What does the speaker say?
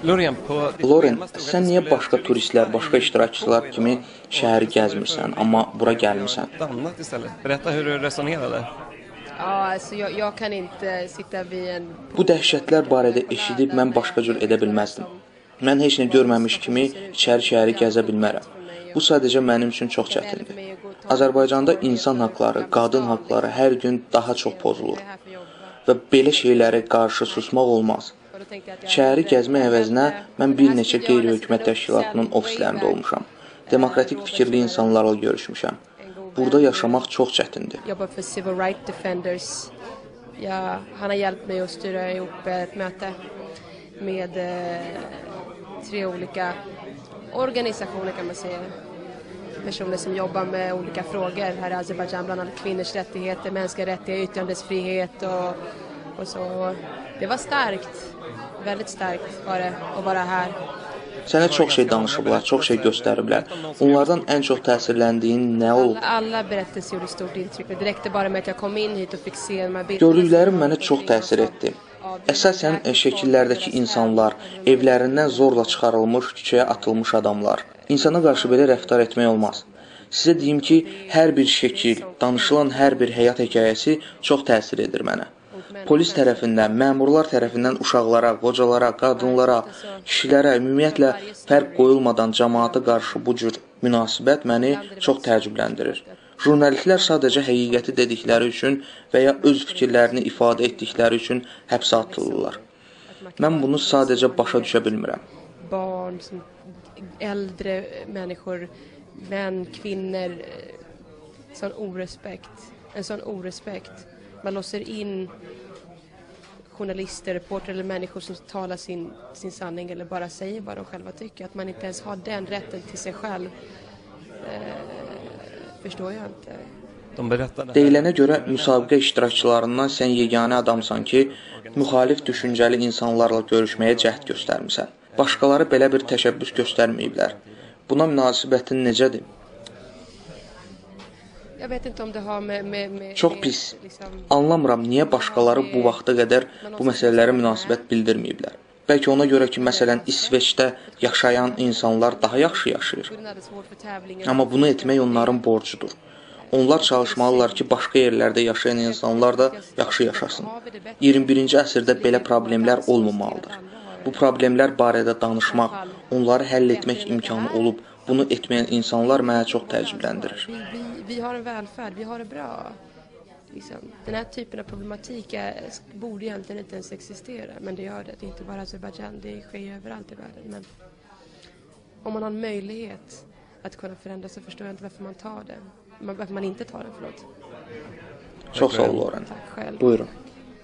Loren, sən niyə başqa turistlər, başqa iştirakçılar kimi şəhəri gəzmirsən, amma bura gəlmirsən? Bu dəhşətlər barədə eşidib mən başqa cür edə bilməzdim. Mən heç nə görməmiş kimi içəri şəhəri gəzə bilmərəm. Bu sadəcə mənim üçün çox çətindir. Azərbaycanda insan haqları, qadın haqları hər gün daha çox pozulur və belə şeylərə qarşı susmaq olmaz. Şəhəri gəzmək əvəzinə mən bir neçə qeyri-hökumət təşkilatının ofislərində olmuşam. Demokratik fikirli insanlarla görüşmüşəm. Burada yaşamaq çox çətindir. Han har hjälpt mig att styra ihop ett möte med 3 olika organisationer kan man säga. Personer som jobbar med olika frågor här i Azerbaijan, bland annat kvinnors rättigheter, mänskliga rättigheter, yttrandefrihet och så. Det var starkt, väldigt starkt var det att vara här. Sənə çox şey danışıblar, çox şey göstəriblər. Onlardan ən çox təsirləndiyin nə olub? Gördüklərim mənə çox təsir etdi. Əsasən şəkillərdəki insanlar, evlərindən zorla çıxarılmış, küçəyə atılmış adamlar. İnsana qarşı belə rəftar etmək olmaz. Sizə deyim ki, hər bir şəkil, danışılan hər bir həyat hekayəsi çox təsir edir mənə. Polis tərəfindən, məmurlar tərəfindən uşaqlara, qocalara, qadınlara, kişilərə, ümumiyyətlə fərq qoyulmadan cəmaata qarşı bu cür münasibət məni çox təəccübləndirir. Jurnalistlər sadəcə həqiqəti dedikləri üçün və ya öz fikirlərini ifadə etdikləri üçün həbsə atılırlar. Mən bunu sadəcə başa düşə bilmirəm. Barn, äldre människor, män, kvinnor, en sån orespekt. Man låser in journalister, reporter eller människor som talar sin sanning eller bara säger vad de själva tycker. Att man inte ens har den rätten till sig själv förstår jag inte. Deyilənə görə müsabiqə iştirakçılarından sən yeganə adamsan ki, müxalif düşüncəli insanlarla görüşməyə cəhd göstərmisən. Başqaları belə bir təşəbbüs göstərməyiblər. Buna münasibətin necədir? Çox pis. Anlamıram, niyə başqaları bu vaxta qədər bu məsələlərə münasibət bildirməyiblər. Bəlkə ona görə ki, məsələn, İsveçdə yaşayan insanlar daha yaxşı yaşayır. Amma bunu etmək onların borcudur. Onlar çalışmalılar ki, başqa yerlərdə yaşayan insanlar da yaxşı yaşasın. 21-ci əsrdə belə problemlər olmamalıdır. Bu problemlər barədə danışmaq, onları həll etmək imkanı olub, bunu etməyən insanlar mənə çox təəccübləndirir. Vi har en välfärd, vi har det bra. Den här typen av problematik borde egentligen inte ens existera, men det gör det. Det är inte bara Azerbaijan, det sker överallt i världen. Men om man har en möjlighet att kunna förändra så förstår jag inte varför man tar den. Varför man inte tar den, förlåt. Çok sağ ol, Loren. Tack själv. Buyurun.